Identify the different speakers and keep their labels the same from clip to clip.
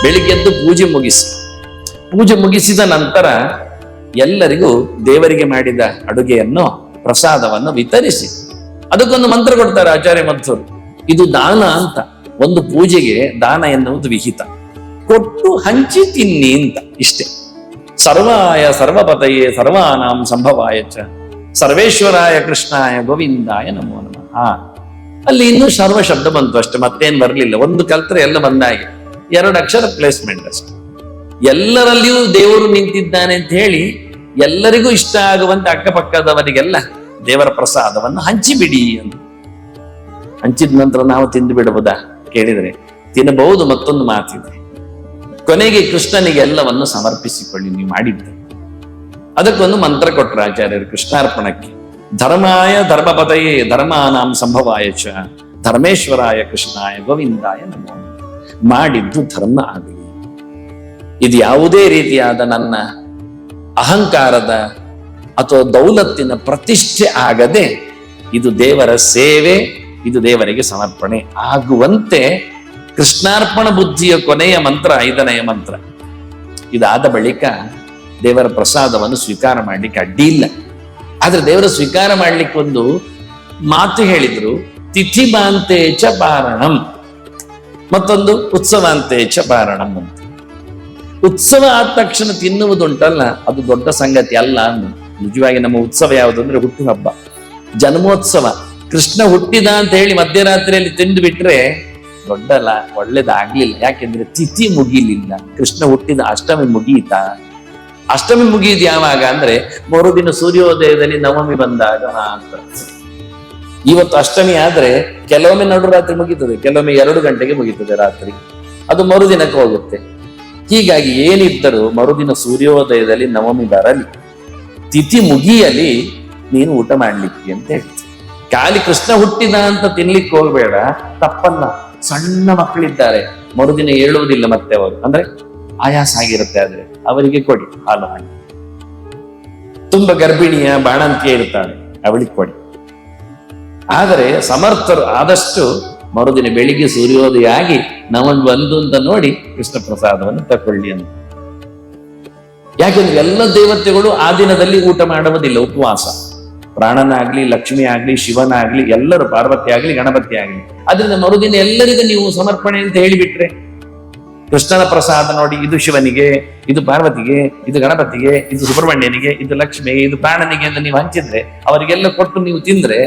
Speaker 1: ಬೆಳಿಗ್ಗೆದ್ದು ಪೂಜೆ ಮುಗಿಸಿದ ನಂತರ ಎಲ್ಲರಿಗೂ ದೇವರಿಗೆ ಮಾಡಿದ ಅಡುಗೆಯನ್ನು ಪ್ರಸಾದವನ್ನು ವಿತರಿಸಿ ಅದಕ್ಕೊಂದು ಮಂತ್ರ ಕೊಡ್ತಾರೆ ಆಚಾರ್ಯ ಮಧ್ವರು. ಇದು ದಾನ ಅಂತ. ಒಂದು ಪೂಜೆಗೆ ದಾನ ಎನ್ನುವುದು ವಿಹಿತ. ಕೊಟ್ಟು ಹಂಚಿ ತಿನ್ನಿ ಅಂತ, ಇಷ್ಟೇ. ಸರ್ವಾಯ ಸರ್ವಪತಯೇ ಸರ್ವಾನಾಂ ಸಂಭವಾಯ ಚ ಸರ್ವೇಶ್ವರಾಯ ಕೃಷ್ಣಾಯ ಗೋವಿಂದಾಯ ನಮೋ ನಮಃ. ಅಲ್ಲಿ ಇನ್ನೂ ಸರ್ವ ಶಬ್ದ ಬಂತು ಅಷ್ಟೇ, ಮತ್ತೇನ್ ಬರ್ಲಿಲ್ಲ. ಒಂದು ಕಲ್ತ್ರೆ ಎಲ್ಲ ಬಂದಾಗೆ, 2 ಅಕ್ಷರ ಪ್ಲೇಸ್ಮೆಂಟ್ ಅಷ್ಟೆ. ಎಲ್ಲರಲ್ಲಿಯೂ ದೇವರು ನಿಂತಿದ್ದಾನೆ ಅಂತ ಹೇಳಿ ಎಲ್ಲರಿಗೂ ಇಷ್ಟ ಆಗುವಂತೆ ಅಕ್ಕಪಕ್ಕದವರಿಗೆಲ್ಲ ದೇವರ ಪ್ರಸಾದವನ್ನು ಹಂಚಿಬಿಡಿ ಅಂತ. ಹಂಚಿದ ನಂತರ ನಾವು ತಿಂದು ಬಿಡಬಹುದಾ ಕೇಳಿದ್ರೆ ತಿನ್ನಬಹುದು. ಮತ್ತೊಂದು ಮಾತಿದೆ, ಕೊನೆಗೆ ಕೃಷ್ಣನಿಗೆ ಎಲ್ಲವನ್ನು ಸಮರ್ಪಿಸಿಕೊಳ್ಳಿ ನೀವು ಮಾಡಿದ್ದ. ಅದಕ್ಕೊಂದು ಮಂತ್ರ ಕೊಟ್ಟರು ಆಚಾರ್ಯರು ಕೃಷ್ಣಾರ್ಪಣಕ್ಕೆ. ಧರ್ಮಾಯ ಧರ್ಮಪತಯೇ ಧರ್ಮಾನಾಂ ಸಂಭವಾಯ ಚ ಧರ್ಮೇಶ್ವರಾಯ ಕೃಷ್ಣಾಯ ಗೋವಿಂದಾಯ ನಮೋ. ಮಾಡಿದ್ದು ಧರ್ಮ ಆಗಲಿ. ಇದು ಯಾವುದೇ ರೀತಿಯಾದ ನನ್ನ ಅಹಂಕಾರದ ಅಥವಾ ದೌಲತ್ತಿನ ಪ್ರತಿಷ್ಠೆ ಆಗದೆ ಇದು ದೇವರ ಸೇವೆ, ಇದು ದೇವರಿಗೆ ಸಮರ್ಪಣೆ ಆಗುವಂತೆ ಕೃಷ್ಣಾರ್ಪಣ ಬುದ್ಧಿಯ ಕೊನೆಯ ಮಂತ್ರ 5ನೆಯ ಮಂತ್ರ. ಇದಾದ ಬಳಿಕ ದೇವರ ಪ್ರಸಾದವನ್ನು ಸ್ವೀಕಾರ ಮಾಡ್ಲಿಕ್ಕೆ ಅಡ್ಡಿ ಇಲ್ಲ. ಆದ್ರೆ ದೇವರ ಸ್ವೀಕಾರ ಮಾಡ್ಲಿಕ್ಕೆ ಒಂದು ಮಾತು ಹೇಳಿದ್ರು, ತಿಥಿ ಬಾಂತೆ ಚ ಪಾರಣಂ, ಮತ್ತೊಂದು ಉತ್ಸವಾಂತೆ ಚ ಪಾರಣಂ ಅಂತ. ಉತ್ಸವ ಆದ ತಕ್ಷಣ ತಿನ್ನುವುದುಂಟಲ್ಲ, ಅದು ದೊಡ್ಡ ಸಂಗತಿ ಅಲ್ಲ ಅಂದು. ನಿಜವಾಗಿ ನಮ್ಮ ಉತ್ಸವ ಯಾವುದು ಅಂದ್ರೆ ಹುಟ್ಟು ಹಬ್ಬ, ಜನ್ಮೋತ್ಸವ. ಕೃಷ್ಣ ಹುಟ್ಟಿದ ಅಂತ ಹೇಳಿ ಮಧ್ಯರಾತ್ರಿಯಲ್ಲಿ ತಿಂದು ಬಿಟ್ರೆ ದೊಡ್ಡಲ್ಲ, ಒಳ್ಳೇದಾಗ್ಲಿಲ್ಲ. ಯಾಕೆಂದ್ರೆ ತಿಥಿ ಮುಗಿಲಿಲ್ಲ. ಕೃಷ್ಣ ಹುಟ್ಟಿದ ಅಷ್ಟಮಿ ಮುಗಿಯಿತಾ? ಅಷ್ಟಮಿ ಮುಗಿಯುದು ಯಾವಾಗ ಅಂದ್ರೆ ಮರುದಿನ ಸೂರ್ಯೋದಯದಲ್ಲಿ ನವಮಿ ಬಂದಾಗ ಅಂತ. ಇವತ್ತು ಅಷ್ಟಮಿ ಆದ್ರೆ ಕೆಲವೊಮ್ಮೆ ನಡುರಾತ್ರಿ ಮುಗೀತದೆ, ಕೆಲವೊಮ್ಮೆ 2 ಗಂಟೆಗೆ ಮುಗೀತದೆ ರಾತ್ರಿ, ಅದು ಮರುದಿನಕ್ಕೆ ಹೋಗುತ್ತೆ. ಹೀಗಾಗಿ ಏನಿದ್ದರೂ ಮರುದಿನ ಸೂರ್ಯೋದಯದಲ್ಲಿ ನವಮಿ ಬರಲಿ, ತಿಥಿ ಮುಗಿಯಲಿ, ನೀನು ಊಟ ಮಾಡ್ಲಿಕ್ಕೆ ಅಂತ ಹೇಳ್ತೀನಿ. ಖಾಲಿ ಕೃಷ್ಣ ಹುಟ್ಟಿದ ಅಂತ ತಿನ್ಲಿಕ್ಕೆ ಹೋಗ್ಬೇಡ, ತಪ್ಪಲ್ಲ. ಸಣ್ಣ ಮಕ್ಕಳಿದ್ದಾರೆ, ಮರುದಿನ ಹೇಳುವುದಿಲ್ಲ ಮತ್ತೆ ಅವರು, ಅಂದ್ರೆ ಆಯಾಸ ಆಗಿರುತ್ತೆ, ಆದ್ರೆ ಅವರಿಗೆ ಕೊಡಿ ಹಾಲು ಹಾಕಿ. ತುಂಬಾ ಗರ್ಭಿಣಿಯ ಬಾಣಂತಿಯ ಇರ್ತಾಳೆ, ಅವಳಿಗೆ ಕೊಡಿ. ಆದರೆ ಸಮರ್ಥರು ಆದಷ್ಟು ಮರುದಿನ ಬೆಳಿಗ್ಗೆ ಸೂರ್ಯೋದಯ ಆಗಿ ನವನ್ ಬಂದು ಅಂತ ನೋಡಿ ಕೃಷ್ಣ ಪ್ರಸಾದವನ್ನು ತಕೊಳ್ಳಿ ಅಂತ. ಯಾಕೆಂದ್ರೆ ಎಲ್ಲ ದೇವತೆಗಳು ಆ ದಿನದಲ್ಲಿ ಊಟ ಮಾಡುವುದಿಲ್ಲ, ಉಪವಾಸ. ಪ್ರಾಣನಾಗ್ಲಿ, ಲಕ್ಷ್ಮಿ ಆಗ್ಲಿ, ಶಿವನಾಗ್ಲಿ, ಎಲ್ಲರೂ, ಪಾರ್ವತಿ ಆಗ್ಲಿ, ಗಣಪತಿ ಆಗ್ಲಿ. ಅದರಿಂದ ಮರುದಿನ ಎಲ್ಲರಿಗೂ ನೀವು ಸಮರ್ಪಣೆ ಅಂತ ಹೇಳಿಬಿಟ್ರೆ ಕೃಷ್ಣನ ಪ್ರಸಾದ ನೋಡಿ, ಇದು ಶಿವನಿಗೆ, ಇದು ಪಾರ್ವತಿಗೆ, ಇದು ಗಣಪತಿಗೆ, ಇದು ಸುಬ್ರಹ್ಮಣ್ಯನಿಗೆ, ಇದು ಲಕ್ಷ್ಮಿಗೆ, ಇದು ಪ್ರಾಣನಿಗೆ ಅಂತ ನೀವು ಹಂಚಿದ್ರೆ, ಅವರಿಗೆಲ್ಲ ಕೊಟ್ಟು ನೀವು ತಿಂದ್ರೆ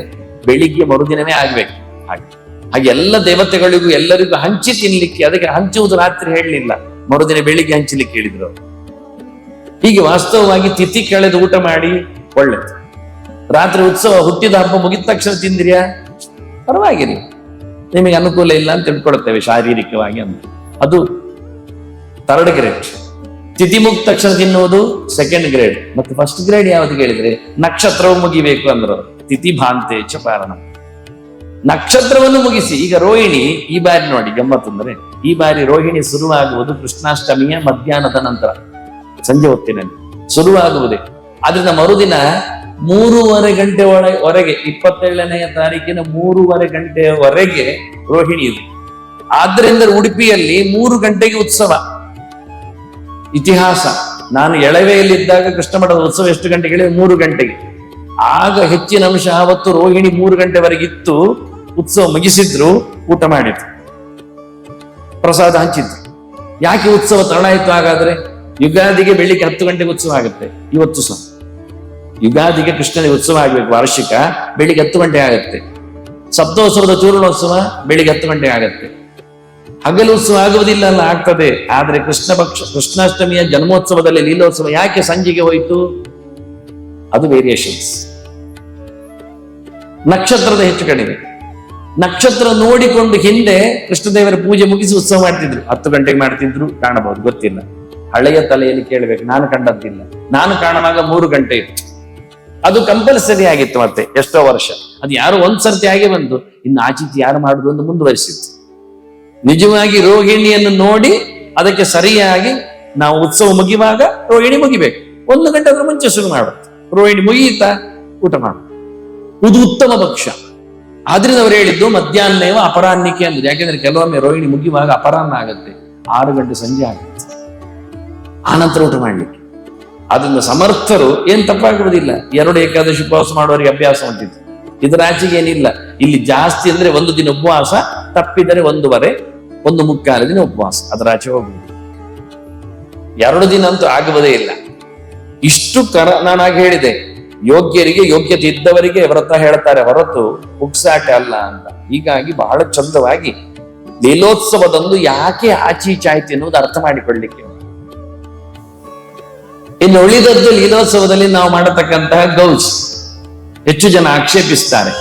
Speaker 1: ಬೆಳಿಗ್ಗೆ ಮರುದಿನವೇ ಆಗ್ಬೇಕು. ಹಾಗೆ ಎಲ್ಲ ದೇವತೆಗಳಿಗೂ ಎಲ್ಲರಿಗೂ ಹಂಚಿ ತಿನ್ಲಿಕ್ಕೆ, ಅದಕ್ಕೆ ಹಂಚುವುದು ರಾತ್ರಿ ಹೇಳಲಿಲ್ಲ, ಮರುದಿನ ಬೆಳಿಗ್ಗೆ ಹಂಚಲಿಕ್ಕೆ ಹೇಳಿದ್ರು. ಹೀಗೆ ವಾಸ್ತವವಾಗಿ ತಿಥಿ ಕಳೆದು ಊಟ ಮಾಡಿ ಒಳ್ಳೆದು. ರಾತ್ರಿ ಉತ್ಸವ, ಹುಟ್ಟಿದ ಹಬ್ಬ ಮುಗಿದ ತಕ್ಷಣ ತಿಂದ್ರಿಯಾ ಪರವಾಗಿರಿ, ನಿಮಗೆ ಅನುಕೂಲ ಇಲ್ಲ ಅಂತ ತಿಳ್ಕೊಳ್ತೇವೆ ಶಾರೀರಿಕವಾಗಿ ಅಂತ. ಅದು 3rd ಗ್ರೇಡ್. ತಿಥಿ ಮುಗಿದ ತಕ್ಷಣ ತಿನ್ನುವುದು 2nd ಗ್ರೇಡ್. ಮತ್ತು 1st ಗ್ರೇಡ್ ಯಾವ್ದು ಕೇಳಿದ್ರೆ ನಕ್ಷತ್ರವು ಮುಗಿಬೇಕು ಅಂದ್ರು, ತಿಥಿ ಭಾಂತೆ ಚ ಪಾರಣ. ನಕ್ಷತ್ರವನ್ನು ಮುಗಿಸಿ. ಈಗ ರೋಹಿಣಿ ಈ ಬಾರಿ ನೋಡಿ ಗಮ್ಮತ್ತು ಅಂದ್ರೆ, ಈ ಬಾರಿ ರೋಹಿಣಿ ಶುರುವಾಗುವುದು ಕೃಷ್ಣಾಷ್ಟಮಿಯ ಮಧ್ಯಾಹ್ನದ ನಂತರ, ಸಂಜೆ ಹೊತ್ತಿನಲ್ಲಿ ಶುರುವಾಗುವುದೇ. ಆದ್ರಿಂದ ಮರುದಿನ 3:30 ಗಂಟೆ ಹೊರಗೆ, 27ನೆಯ ತಾರೀಕಿನ 3:30 ಗಂಟೆಯವರೆಗೆ ರೋಹಿಣಿ ಇದೆ. ಆದ್ರಿಂದ ಉಡುಪಿಯಲ್ಲಿ 3 ಗಂಟೆಗೆ ಉತ್ಸವ. ಇತಿಹಾಸ, ನಾನು ಎಳವೆಯಲ್ಲಿದ್ದಾಗ ಕೃಷ್ಣ ಮಠದ ಉತ್ಸವ ಎಷ್ಟು ಗಂಟೆಗೆ ಹೇಳಿದ್ರೆ 3 ಗಂಟೆಗೆ. ಆಗ ಹೆಚ್ಚಿನ ಅಂಶ ಆವತ್ತು ರೋಹಿಣಿ 3 ಗಂಟೆವರೆಗೆ ಇತ್ತು. ಉತ್ಸವ ಮುಗಿಸಿದ್ರು, ಊಟ ಮಾಡಿದ್ರು, ಪ್ರಸಾದ ಹಂಚಿದ್ರು. ಯಾಕೆ ಉತ್ಸವ ತಡ ಆಯ್ತು ಹಾಗಾದ್ರೆ? ಯುಗಾದಿಗೆ ಬೆಳಿಗ್ಗೆ 10 ಗಂಟೆಗೆ ಉತ್ಸವ ಆಗುತ್ತೆ. ಇವತ್ತು ಸಹ ಯುಗಾದಿಗೆ ಕೃಷ್ಣನಿಗೆ ಉತ್ಸವ ಆಗ್ಬೇಕು, ವಾರ್ಷಿಕ, ಬೆಳಿಗ್ಗೆ 10 ಗಂಟೆ ಆಗುತ್ತೆ. ಸಪ್ತೋತ್ಸವದ ಚೂರ್ಣೋತ್ಸವ ಬೆಳಿಗ್ಗೆ 10 ಗಂಟೆ ಆಗುತ್ತೆ. ಹಗಲು ಉತ್ಸವ ಆಗುವುದಿಲ್ಲ ಅಲ್ಲ, ಆಗ್ತದೆ. ಆದ್ರೆ ಕೃಷ್ಣಾಷ್ಟಮಿಯ ಜನ್ಮೋತ್ಸವದಲ್ಲಿ ಲೀಲೋತ್ಸವ ಯಾಕೆ ಸಂಜೆಗೆ ಹೋಯಿತು? ಅದು ವೇರಿಯೇಷನ್ಸ್. ನಕ್ಷತ್ರದ ಹೆಚ್ಚು ಕಡಿಮೆ. ನಕ್ಷತ್ರ ನೋಡಿಕೊಂಡು ಹಿಂದೆ ಕೃಷ್ಣದೇವರ ಪೂಜೆ ಮುಗಿಸಿ ಉತ್ಸವ ಮಾಡ್ತಿದ್ರು. 10 ಗಂಟೆಗೆ ಮಾಡ್ತಿದ್ರು, ಕಾಣಬಹುದು, ಗೊತ್ತಿಲ್ಲ. ಹಳೆಯ ತಲೆಯಲ್ಲಿ ಕೇಳಬೇಕು, ನಾನು ಕಂಡದ್ದಿಲ್ಲ. ನಾನು ಕಾಣುವಾಗ 3 ಗಂಟೆ ಇತ್ತು. ಅದು ಕಂಪಲ್ಸರಿ ಆಗಿತ್ತು. ಮತ್ತೆ ಎಷ್ಟೋ ವರ್ಷ ಅದು ಯಾರು ಒಂದ್ಸರ್ತಿ ಆಗಿ ಬಂದು ಇನ್ನು ಆಚಿತಿ ಯಾರು ಮಾಡುದು ಅಂತ ಮುಂದುವರಿಸಿತ್ತು. ನಿಜವಾಗಿ ರೋಹಿಣಿಯನ್ನು ನೋಡಿ ಅದಕ್ಕೆ ಸರಿಯಾಗಿ ನಾವು ಉತ್ಸವ ಮುಗಿಯುವಾಗ ರೋಹಿಣಿ ಮುಗಿಬೇಕು. 1 ಗಂಟೆ ಅದ್ರ ಮುಂಚೆ ಶುರು ಮಾಡುತ್ತೆ. ರೋಹಿಣಿ ಮುಗಿಯಿತಾ ಊಟ ಮಾಡು, ಇದು ಉತ್ತಮ ಪಕ್ಷ. ಆದ್ರಿಂದ ಅವ್ರು ಹೇಳಿದ್ದು ಮಧ್ಯಾಹ್ನವ ಅಪರಾಹ್ನಕ್ಕೆ ಅಂದ್ರು. ಯಾಕೆಂದ್ರೆ ಕೆಲವೊಮ್ಮೆ ರೋಹಿಣಿ ಮುಗಿಯುವಾಗ ಅಪರಾಹ್ನ ಆಗುತ್ತೆ. 6 ಗಂಟೆ ಸಂಜೆ ಆಗುತ್ತೆ, ಆನಂತರ ಊಟ ಮಾಡ್ಲಿಕ್ಕೆ. ಅದರಿಂದ ಸಮರ್ಥರು ಏನ್ ತಪ್ಪಾಗುವುದಿಲ್ಲ. 2 ಏಕಾದಶಿ ಉಪವಾಸ ಮಾಡುವವರಿಗೆ ಅಭ್ಯಾಸ ಹೊಂದಿತ್ತು. ಇದರ ಆಚೆಗೆ ಏನಿಲ್ಲ. ಇಲ್ಲಿ ಜಾಸ್ತಿ ಅಂದ್ರೆ 1 ದಿನ ಉಪವಾಸ, ತಪ್ಪಿದರೆ 1.5 1/4 ದಿನ ಉಪವಾಸ, ಅದರ ಆಚೆ ಹೋಗುವುದು. 2 ದಿನ ಅಂತೂ ಆಗುವುದೇ ಇಲ್ಲ. ಇಷ್ಟು ನಾನು ಆಗ ಹೇಳಿದೆ, ಯೋಗ್ಯರಿಗೆ ಯೋಗ್ಯತೆ ಇದ್ದವರಿಗೆ ವ್ರತ ಹೇಳ್ತಾರೆ ಹೊರತು ಪುಕ್ಸಾಟ ಅಲ್ಲ ಅಂತ. ಹೀಗಾಗಿ ಬಹಳ ಚಂದವಾಗಿ ಲೀಲೋತ್ಸವದಂದು ಯಾಕೆ ಆಚೀಚಾಯ್ತು ಎನ್ನುವುದು ಅರ್ಥ ಮಾಡಿಕೊಳ್ಳಿಕ್ಕೆ. ಇನ್ನು ಉಳಿದದ್ದು ಲೀಲೋತ್ಸವದಲ್ಲಿ ನಾವು ಮಾಡತಕ್ಕಂತಹ ಗೌಸ್ ಹೆಚ್ಚು ಜನ ಆಕ್ಷೇಪಿಸ್ತಾರೆ.